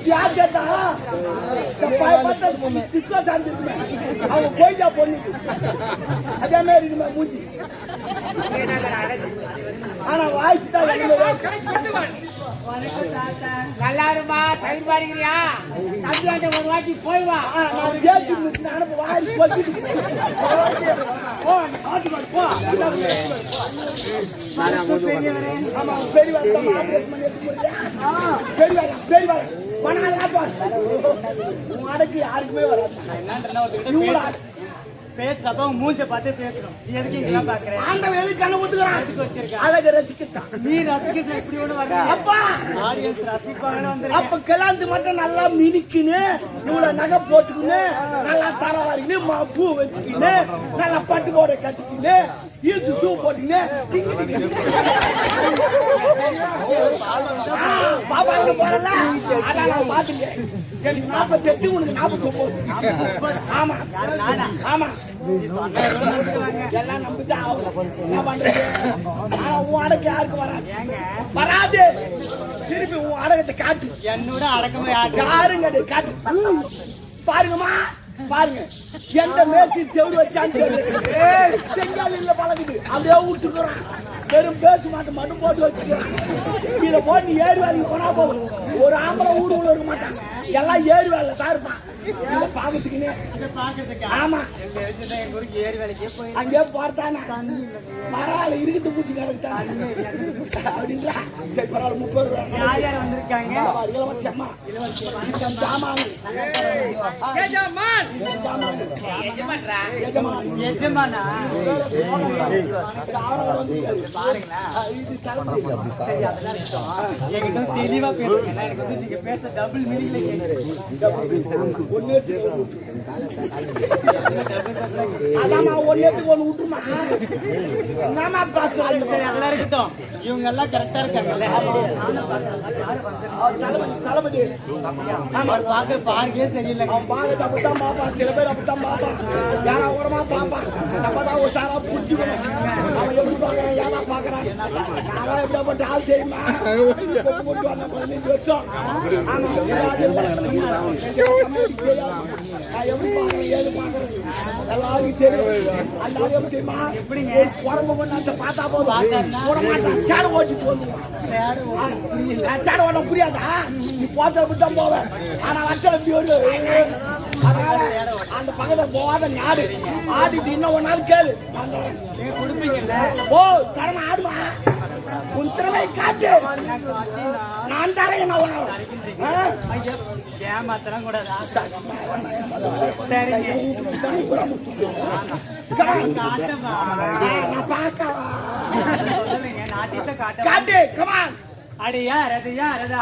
யார் கேட்டா டிஸ்கோ சார்ந்து இருக்குமே அவங்க போய்தா பொண்ணு அதே மாதிரி இருக்குமே மூஞ்சி ஆனா வாய்ஸ் தான் நல்லா இருமா சைடு பாருங்கிறியா தம்பி ஒரு வாட்டி போய் வா நான் ஜேசி மிஷின் அனுப்ப வாய் கொட்டிட்டு போ போ ஆமா பெரிய ஆபரேஷன் பண்ணி எடுத்து பெரிய அடக்கு யாருக்குமே வராது பேசுறப்ப மூஞ்ச பார்த்து பேசுறோம் எதுக்கு இதெல்லாம் பாக்குறேன் ஆண்டவன் எதுக்கு கண்ணை ஊத்துறான் எதுக்கு வச்சிருக்கான் அழக ரசிக்கத்தான் நீ ரசிக்க இப்படி ஒண்ணு வர அப்பா ஆடியன்ஸ் ரசிப்பாங்கன்னு வந்து அப்ப கிளாந்து மட்டும் நல்லா மினிக்குன்னு இவ்வளவு நகை போட்டுக்கின்னு நல்லா தர வரைக்குன்னு பூ வச்சுக்கின்னு நல்லா பட்டு போட கட்டிக்கின்னு ஈச்சு ஷூ போட்டுக்கின்னு பாபா போறல அதான் நான் பாத்துட்டேன் எனக்கு 48 உனக்கு 49 ஆமா ஆமா எல்லாம் நம்பிதான் என்ன பண்றது ஆனா உன் அடக்கு யாருக்கு வராது திருப்பி உன் அடக்கத்தை காட்டு என்னோட அடக்கமா யாருங்க காட்டு பாருங்கம்மா பாருங்க எந்த மேற்கு செவரு வச்சான்னு செங்கால் இல்ல பழகுது அப்படியே விட்டுக்கிறான் வெறும் பேச மாட்டேன் மட்டும் போட்டு வச்சுக்கிறான் இதை போட்டு ஏறி வேலைக்கு போனா போதும் ஒரு ஆம்பளை ஊடு உள்ள இருக்க மாட்டாங்க எல்லாம் ஏறி வேலை தான் இருப்பான் இதை பாக்கிறதுக்குன்னு ஆமா அங்கே பார்த்தானே பரவாயில்ல இருக்குது பூச்சி கிடக்குதான் அப்படிங்களா சரி பரவாயில்ல 30 ரூபாய் யார் யார் வந்திருக்காங்க இளவரசம்மா ஜாமான் எஜமானா என்கிட்ட தெளிவா பேசுங்க எனக்கு வந்து நீங்க பேச டபுள் மீனிங்ல கேக்குறேன் அதாம்மா ஒன்னேத்துக்கு ஒண்ணு விட்டுருமா என்னமா பேசுறாங்க அதெல்லாம் இருக்கட்டும் இவங்க எல்லாம் கரெக்டா இருக்காங்கல்ல தளபதி ஆமா பாக்க பாருக்கே சரியில்லை அவன் பாக்க அப்படித்தான் பாப்பா சில பேர் அப்படித்தான் பாப்பா யாரா ஓரமா பாப்பா நம்ம தான் ஒரு சாரா புடிச்சுக்கணும் அவன் எப்படி பாக்குறான் யாரா பாக்குறான் நான் எப்படிப்பட்ட ஆள் தெரியுமா கொண்டு வந்த 15 வருஷம் ஆமா எப்படி பாக்குறேன் ஏது பாக்குறேன் எல்லாருக்கும் தெரியும் அந்த ஆள் எப்படி தெரியுமா எப்படிங்க உடம்பு கொண்டாந்து பார்த்தா போதும் போட மாட்டான் சேடை ஓட்டி போடுவான் சேடை ஓட்ட புரியாதா நீ போத்த அப்படித்தான் போவேன் ஆனா வச்சல எப்படி வருது அதனால அந்த பக்கத்துல போகாத நாடு ஆடிட்டு இன்னும் ஒரு நாள் கேளு கொடுப்பீங்கல்ல ஓ தரமா ஆடுமா உன் திறமை காட்டு நான் தரேன் ஏமாத்தலாம் கூடாதா சரிங்க காட்டு கமான் அடி யார் அது யார் அது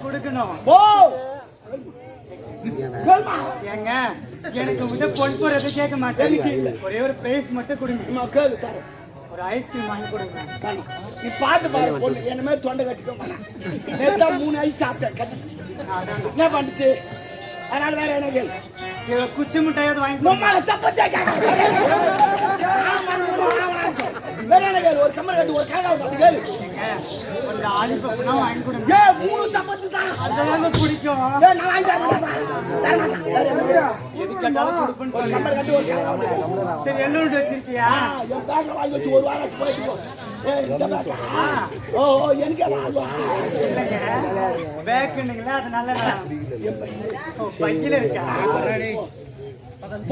கொடுக்கணும். ஓ கேளுமா. ஏங்க எனக்கு வந்து பொன் போறதை கேட்க மாட்டேன். ஒரே ஒரு பிரைஸ் மட்டும் கொடுங்க. கேளு தரேன். ஒரு ஐஸ்கிரீம் வாங்கி கொடுங்க. நீ பாட்டு பாரு பொண்ணு என்ன மாதிரி தொண்டை கட்டிக்கோ. நேத்தா 3 ஐஸ் சாப்பிட்டேன் கட்டிச்சு. என்ன பண்ணுச்சு? அதனால வேற என்ன கேளு? குச்சி மிட்டாயாவது வாங்கி மம்மால சப்பத்தே கேட்க. வேற என்ன கேளு? ஒரு கம்மர் கட்டு ஒரு காக்கா பாட்டு கேளு. ஒரு ஆலிபப்னா வாங்கி கொடுங்க. 3 சப்பத்து தான். அதெல்லாம் பிடிக்கும். நான் வாங்கி தர மாட்டேன். எது கேட்டாலும் கொடுப்பேன்னு ஒரு கம்மர் கட்டு ஒரு காக்கா பாட்டு. சரி எள்ளூர் வச்சிருக்கியா? என் பேக்ல வாங்கி வச்சு ஒரு வாரம் ஆச்சு போயிட்டு போ. இந்த பேக்கா? ஓ எனக்கு வாங்க. இல்லைங்க பேக்குன்னீங்களா அதனால பையில இருக்கா?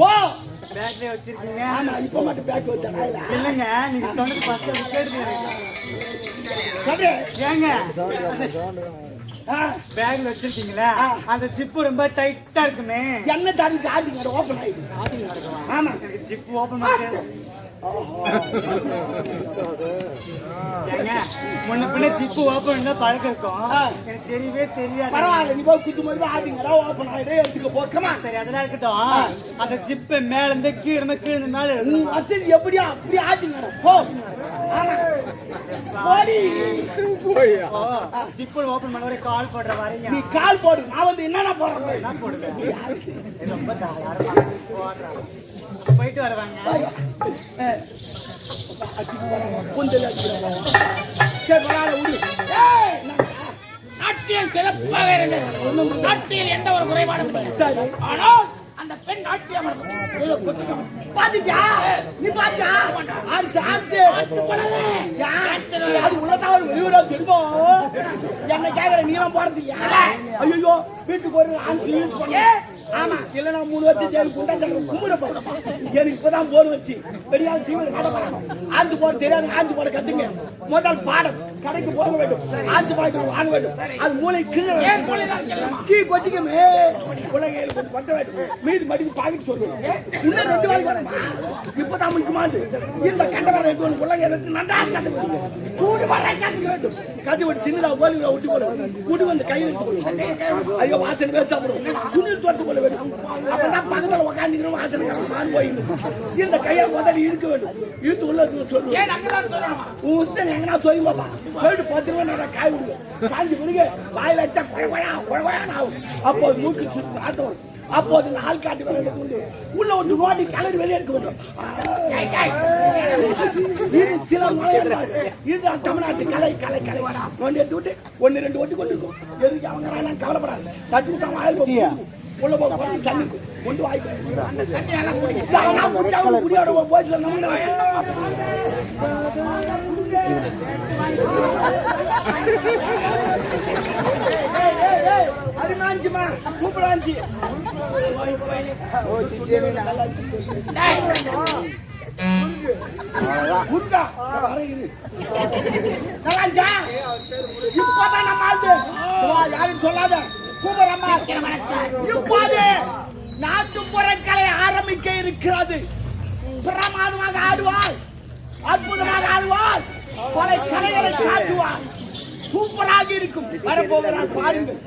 போ பேக்ல வச்சிருக்கீங்க. ஆமா இப்ப மட்டும் பேக் வச்சா இல்லைங்க நீங்க சொன்னது ஃபர்ஸ்ட் விக்கெட் சரி ஏங்க ஆ பேக்ல வச்சிருக்கீங்களா? அந்த ஜிப்பு ரொம்ப டைட்டா இருக்குமே. என்ன தாண்டி ஆட்டிங்க ஓபன் ஆயிடுச்சு. ஆமா ஜிப் ஓபன் பண்ணி ஏங்க முன்ன பின்ன ஜிப்பு ஓபன் தான் பழக்கம் இருக்கும். எனக்கு தெரியவே தெரியாது. பரவாயில்ல நீ போய் குத்து மாதிரி ஆட்டிங்கடா ஓபன் ஆயிடு எடுத்துக்க போக்கமா. சரி அதெல்லாம் இருக்கட்டும். அந்த ஜிப்பு மேல இருந்து கீழே மேல வசதி எப்படியா அப்படி ஆட்டிங்கடா போ. போடி ஜிப்பு ஓபன் பண்ண வரை கால் போடுற வரீங்க. நீ கால் போடு நான் வந்து என்னென்ன போடுறேன் என்ன போடுங்க. ரொம்ப தாராளமா போடுறேன். போயிட்டு வருவாங்க. நாட்டியம் சிறப்பாக இருந்தது. நாட்டியில் எந்த ஒரு குறைபாடும் இல்லை. ஆனால் அந்த பெண் நாட்டியம் பாத்துக்கியா நீ பாத்தியா ஆச்சு ஆச்சு அது உள்ளதான் வெளியூரா தெரியும். என்ன கேக்குற நீலாம் போறது ஐயோ வீட்டுக்கு ஒரு ஆன்சு யூஸ் பண்ண. ஆமா இல்லைன்னா 3 வருஷம் ஜெயிலுக்கு கும்பிட போறோம். எனக்கு இப்பதான் போர் வச்சு பெரியால் தீவிர கடை பண்ணணும். ஆஞ்சு போட தெரியாது. ஆஞ்சு போட கத்துங்க. முதல் பாடம் கடைக்கு போக வேண்டும். ஆஞ்சு பாய்க்கு வாங்க வேண்டும். அது மூளை கீ கொட்டிக்குமே குழந்தைகள் கொஞ்சம் பட்ட வேண்டும். மீது மடிக்கு பாக்கிட்டு சொல்லுவோம். இன்னும் 2 வாரம் வரமா இப்பதான் முக்கியமானது. இந்த கண்டவரை எடுத்து குழந்தை எடுத்து நன்றா கட்டு சூடு வர கத்துக்க வேண்டும். கத்து விட்டு சின்னதா ஓலி விட்டு போடும். கூட்டு வந்து கையில் எடுத்து போடுவோம். ஐயோ வாசனை பேர் சாப்பிடுவோம். துணில் தோட்டு போட வேண்டும். அப்பதான் பக்கத்தில் உட்காந்துக்கணும். வாசனை மான் போயிடணும். இந்த கையை முதல்ல இழுக்க வேண்டும். இழுத்து உள்ள சொல்லுவோம். உன் எங்கன்னா சொல்லி பாப்பா சொல்லிட்டு 10 ரூபா நான் காய் விடுவேன். காய்ச்சி பிறகு வாயில வச்சா குழகுழான்னு ஆகும். அப்போது மூக்கு சுற்றி ஆட்டம். அப்போது நாள் காட்டி விளையாட கொண்டு உள்ள ஒரு நோண்டி கலர் வெளியே எடுக்க வேண்டும். இது சில இது தமிழ்நாட்டு கலை கலை கலை நோண்டி எடுத்து விட்டு 1 2 ஒட்டி கொண்டு இருக்கும். எதுக்கு அவங்க கவலைப்படாது. தட்டு விட்டா வாயில் உள்ள போய் தண்ணி கொண்டு வாய்ப்பு குடியோட போய் அருமாஞ்சிமா சூப்பராஞ்சி முருகா நல்லாஞ்சா இப்பதான் நம்ம ஆளு யாரும் சொல்லாத கூபரம்மா இப்போது நாட்டுப்புற கலை ஆரம்பிக்க இருக்கிறது. பிரமாதமாக ஆடுவாள், அற்புதமாக ஆடுவாள், பல கலைகளை காட்டுவாள். சூப்பராக இருக்கும். வரப்போகிறாள் பாருங்கள்.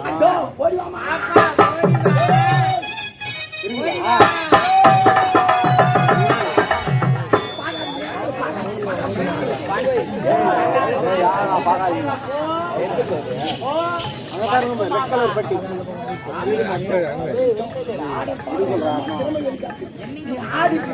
அதோ, ஓடிவாமா. நீ ஆடிட்டு